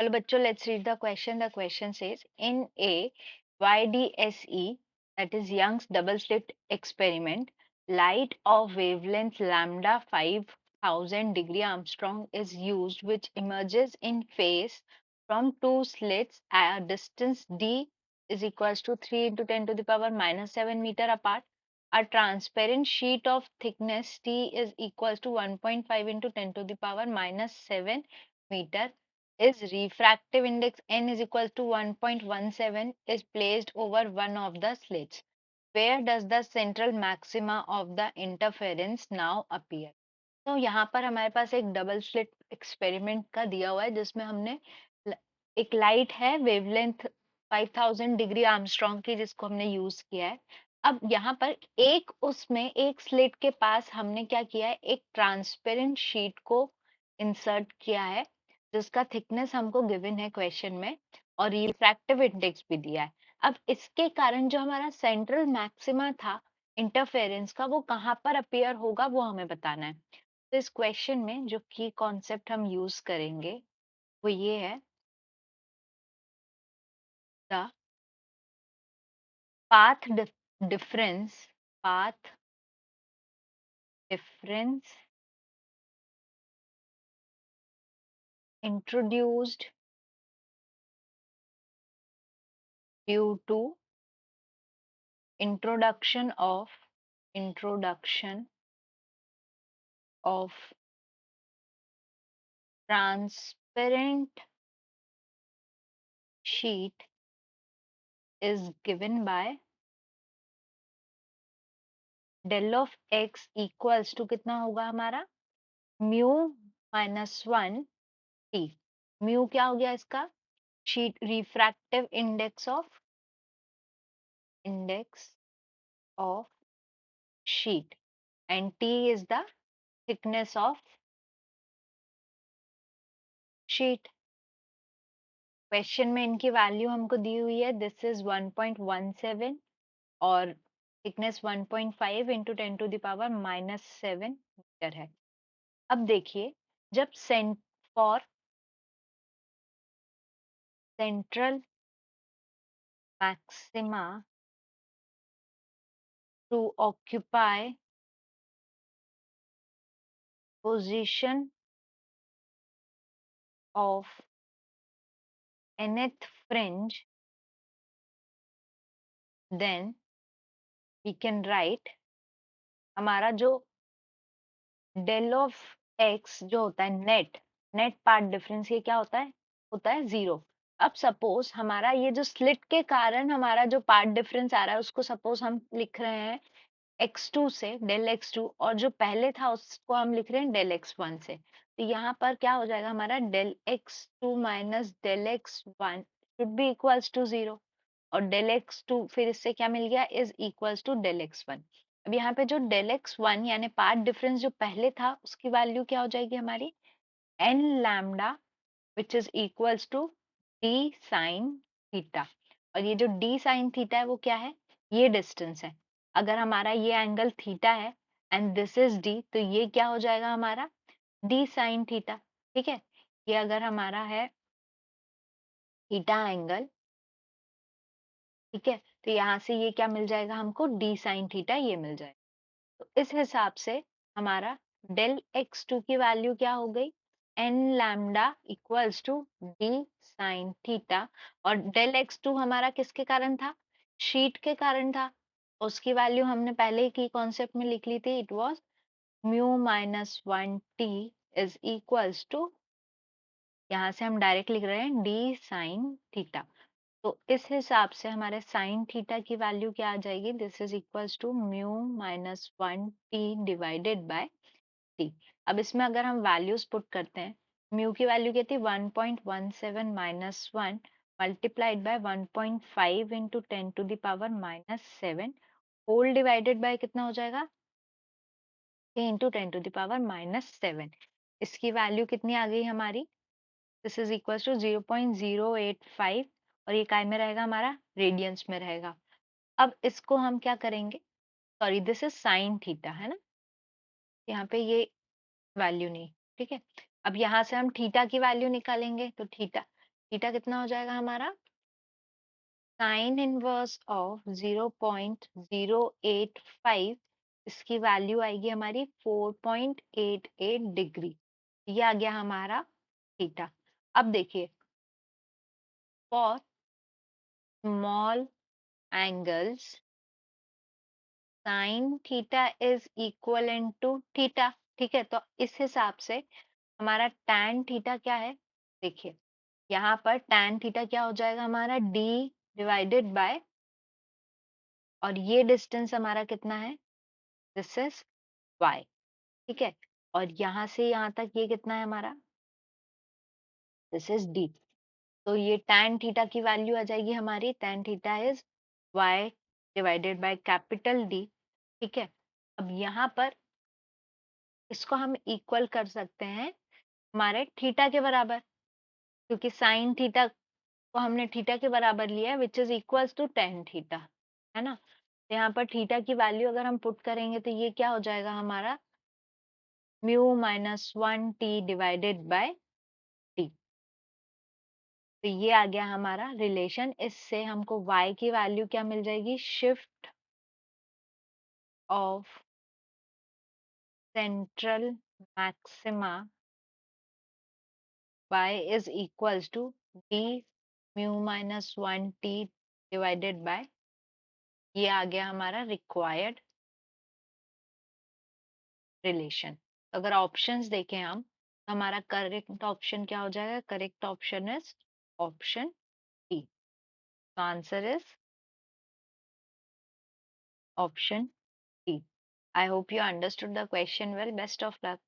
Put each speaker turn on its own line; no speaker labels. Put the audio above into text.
चलो बच्चों, let's read the question. The question says, in a YDSE, that is Young's double slit experiment, light of wavelength lambda 5000 degree Armstrong is used, which emerges in phase from two slits at a distance d is equals to 3 into 10 to the power minus 7 meter apart. A transparent sheet of thickness t is equals to 1.5 into 10 to the power minus 7 meter is refractive index n is equal to 1.17 is placed over one of the slits. Where does the central maxima of the interference now appear? तो यहाँ पर हमारे पास एक double slit experiment का दिया हुआ है जिसमें हमने एक लाइट है वेवलेंथ 5000 डिग्री आर्मस्ट्रॉन्ग की जिसको हमने यूज किया है। अब यहाँ पर उसमें एक स्लिट के पास हमने क्या किया है, एक ट्रांसपेरेंट शीट को इंसर्ट किया है जिसका थिकनेस हमको गिवन है क्वेश्चन में और रिफ्रैक्टिव इंडेक्स भी दिया है। अब इसके कारण जो हमारा सेंट्रल मैक्सिमा था इंटरफेरेंस का वो कहाँ पर अपीयर होगा वो हमें बताना है। तो इस क्वेश्चन में जो की कॉन्सेप्ट हम यूज करेंगे वो ये है, the path difference path difference introduced due to introduction of transparent sheet is given by del of x equals to कितना होगा हमारा म्यू -1 t। म्यू क्या हो गया इसका, sheet refractive index of sheet and t is the thickness of sheet। Question में इनकी value हमको दी हुई है, दिस इज 1.17 और thickness 1.5 into 10 to the power -7 metre है। अब देखिए, जब for central maxima to occupy position of nth fringe, then we can write हमारा जो डेल ऑफ एक्स जो होता है नेट पार्ट डिफरेंस, ये क्या होता है 0। अब सपोज हमारा ये जो स्लिट के कारण हमारा जो पार्ट डिफरेंस आ रहा है उसको सपोज हम लिख रहे हैं x2 से, डेल x2, और जो पहले था उसको हम लिख रहे हैं डेल x1 से। तो यहाँ पर क्या हो जाएगा हमारा del x2 minus del x1 should be equals to 0 और डेल x2 फिर इससे क्या मिल गया is equals to del x1। अब यहाँ पे जो डेल x1 यानी पार्ट डिफरेंस जो पहले था उसकी वैल्यू क्या हो जाएगी हमारी n lambda which is equals to d sine theta. और ये जो d साइन थीटा है वो क्या है, ये डिस्टेंस है। अगर हमारा ये एंगल थीटा है एंड दिस इज d, तो ये क्या हो जाएगा हमारा d साइन थीटा। ठीक है, ये अगर हमारा है थीटा एंगल, ठीक है, तो यहाँ से ये क्या मिल जाएगा हमको d साइन थीटा ये मिल जाएगा। तो इस हिसाब से हमारा डेल x2 की वैल्यू क्या हो गई n lambda equals to d sine theta, और डेल x2 हमारा किसके कारण था, शीट के कारण था। उसकी वैल्यू हमने पहले ही की कॉन्सेप्ट में लिख ली थी, it was mu -1t is equals to, यहाँ से हम डायरेक्ट लिख रहे हैं d साइन थीटा। तो इस हिसाब से हमारे साइन थीटा की वैल्यू क्या आ जाएगी, this is equals to mu -1t divided by T. अब इसमें अगर हम वैल्यूज पुट करते हैं, म्यू की वैल्यू क्या थी 1.17 minus 1 multiplied by 1.5 into 10 to the power -7 whole divided by कितना हो जाएगा 3 इंटू 10 टू द पावर -7। इसकी वैल्यू कितनी आ गई हमारी, दिस इज इक्वल टू 0.085 और ये काय में रहेगा हमारा रेडियंस में रहेगा। अब इसको हम क्या करेंगे, sorry this is sine theta है ना, यहाँ पे ये वैल्यू नहीं, ठीक है। अब यहाँ से हम थीटा की वैल्यू निकालेंगे, तो थीटा थीटा कितना हो जाएगा हमारा? साइन इनवर्स ऑफ 0.085, इसकी वैल्यू आएगी हमारी 4.88 डिग्री। ये आ गया हमारा थीटा। अब देखिए, for small angles sine theta is equal to theta. ठीक है, तो इस हिसाब से हमारा टैन थीटा क्या है? देखिए, यहाँ पर टैन थीटा क्या हो जाएगा हमारा? d डिवाइडेड बाय, और ये डिस्टेंस हमारा कितना है? This is y। ठीक है, और यहाँ से यहाँ तक ये कितना है हमारा? This is d। तो ये tan थीटा की वैल्यू आ जाएगी हमारी, tan theta is y divided by capital D। ठीक है, अब यहाँ पर इसको हम इक्वल कर सकते हैं हमारे थीटा के बराबर, क्योंकि साइन थीटा को हमने थीटा के बराबर लिया है, which is equals to tan theta, है ना। तो यहाँ पर थीटा की वैल्यू अगर हम पुट करेंगे तो ये क्या हो जाएगा हमारा? Mu minus 1t divided by T. तो ये आ गया हमारा रिलेशन। इससे हमको y की वैल्यू क्या मिल जाएगी? Shift of central maxima y is equals to d mu minus 1t divided by, ये आ गया हमारा रिक्वायर्ड रिलेशन। अगर ऑप्शंस देखें हम, तो हमारा करेक्ट ऑप्शन क्या हो जाएगा? Correct option is option D. Answer is option D. I hope you understood the question well. Best of luck.